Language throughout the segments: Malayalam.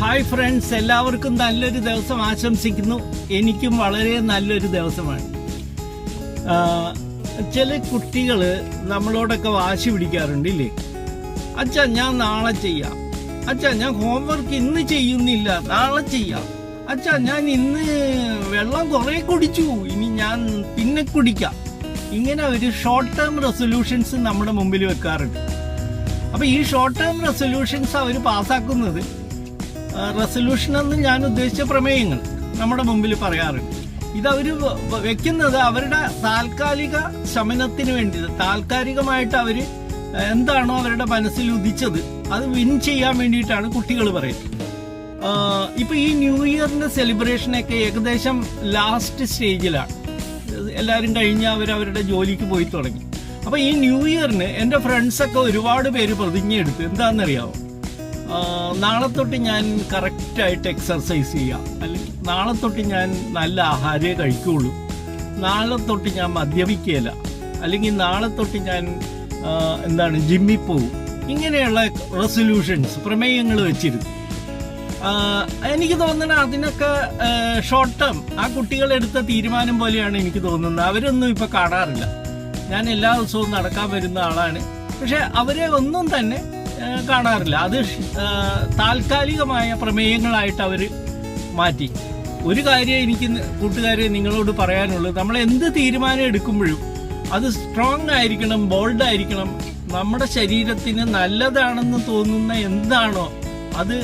ഹായ് ഫ്രണ്ട്സ്, എല്ലാവർക്കും നല്ലൊരു ദിവസം ആശംസിക്കുന്നു. എനിക്കും വളരെ നല്ലൊരു ദിവസമാണ്. ചില കുട്ടികൾ നമ്മളോടൊക്കെ വാശി പിടിക്കാറുണ്ട് ഇല്ലേ? അച്ഛാ ഞാൻ നാളെ ചെയ്യാം, അച്ഛാ ഞാൻ ഹോംവർക്ക് ഇന്ന് ചെയ്യുന്നില്ല, നാളെ ചെയ്യാം, അച്ഛാ ഞാൻ ഇന്ന് വെള്ളം കുറെ കുടിച്ചു, ഇനി ഞാൻ പിന്നെ കുടിക്കാം. ഇങ്ങനെ ഒരു ഷോർട്ട് ടേം റെസൊല്യൂഷൻസ് നമ്മുടെ മുമ്പിൽ വെക്കാറുണ്ട്. അപ്പൊ ഈ ഷോർട്ട് ടേം റെസൊല്യൂഷൻസ് അവർ പാസ്സാക്കുന്നത്, റെസൊല്യൂഷൻ എന്ന് ഞാൻ ഉദ്ദേശിച്ച പ്രമേയങ്ങൾ നമ്മുടെ മുമ്പിൽ പറയാറുണ്ട്. ഇതവർ വെക്കുന്നത് അവരുടെ താൽക്കാലിക ശമനത്തിന് വേണ്ടി, താൽക്കാലികമായിട്ട് അവർ എന്താണോ അവരുടെ മനസ്സിൽ ഉദിച്ചത് അത് വിൻ ചെയ്യാൻ വേണ്ടിയിട്ടാണ് കുട്ടികൾ പറയുന്നത്. ഇപ്പൊ ഈ ന്യൂ ഇയറിന്റെ സെലിബ്രേഷനൊക്കെ ഏകദേശം ലാസ്റ്റ് സ്റ്റേജിലാണ്. എല്ലാവരും കഴിഞ്ഞ് അവരവരുടെ ജോലിക്ക് പോയി തുടങ്ങി. അപ്പൊ ഈ ന്യൂ ഇയറിന് എൻ്റെ ഫ്രണ്ട്സൊക്കെ ഒരുപാട് പേര് പ്രതിജ്ഞ എടുത്തു. എന്താണെന്നറിയാമോ? നാളെ തൊട്ട് ഞാൻ കറക്റ്റായിട്ട് എക്സർസൈസ് ചെയ്യാം, അല്ലെങ്കിൽ നാളെ തൊട്ട് ഞാൻ നല്ല ആഹാരമേ കഴിക്കുകയുള്ളൂ, നാളെ തൊട്ട് ഞാൻ മദ്യപിക്കുകയില്ല, അല്ലെങ്കിൽ നാളെ തൊട്ട് ഞാൻ ജിമ്മിൽ പോകും. ഇങ്ങനെയുള്ള റെസൊല്യൂഷൻസ്, പ്രമേയങ്ങൾ വെച്ചിരുന്നു. എനിക്ക് തോന്നുന്നത് അതിനൊക്കെ ഷോർട്ട് ടേം ആ കുട്ടികളെടുത്ത തീരുമാനം പോലെയാണ് എനിക്ക് തോന്നുന്നത്. അവരൊന്നും ഇപ്പൊ കാണാറില്ല. ഞാൻ എല്ലാ ദിവസവും നടക്കാൻ വരുന്ന ആളാണ്, പക്ഷെ അവരെ ഒന്നും തന്നെ കാണാറില്ല. അത് താൽക്കാലികമായ പ്രമേയങ്ങളായിട്ട് അവർ മാറ്റി. ഒരു കാര്യം എനിക്ക് കൂട്ടുകാരെ നിങ്ങളോട് പറയാനുള്ളത്, നമ്മൾ എന്ത് തീരുമാനം എടുക്കുമ്പോഴും അത് സ്ട്രോങ് ആയിരിക്കണം, ബോൾഡ് ആയിരിക്കണം. നമ്മുടെ ശരീരത്തിന് നല്ലതാണെന്ന് തോന്നുന്ന എന്താണോ അത്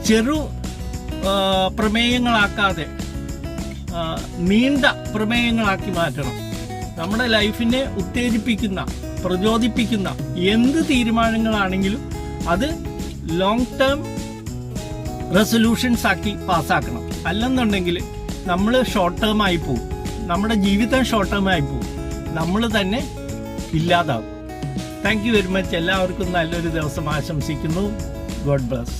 ചെറു പ്രമേയങ്ങളാക്കാതെ നീണ്ട പ്രമേയങ്ങളാക്കി മാറ്റണം. നമ്മുടെ ലൈഫിനെ ഉത്തേജിപ്പിക്കുന്ന, പ്രചോദിപ്പിക്കുന്ന എന്ത് തീരുമാനങ്ങളാണെങ്കിലും അത് ലോങ് ടേം റെസൊല്യൂഷൻസ് ആക്കി പാസ്സാക്കണം. അല്ലെന്നുണ്ടെങ്കിൽ നമ്മൾ ഷോർട്ട് ടേം ആയി പോകും, നമ്മുടെ ജീവിതം ഷോർട്ട് ടേം ആയി പോകും, നമ്മൾ തന്നെ ഇല്ലാതാവും. Thank you very much. എല്ലാവർക്കും നല്ലൊരു ദിവസം ആശംസിക്കുന്നു. God bless.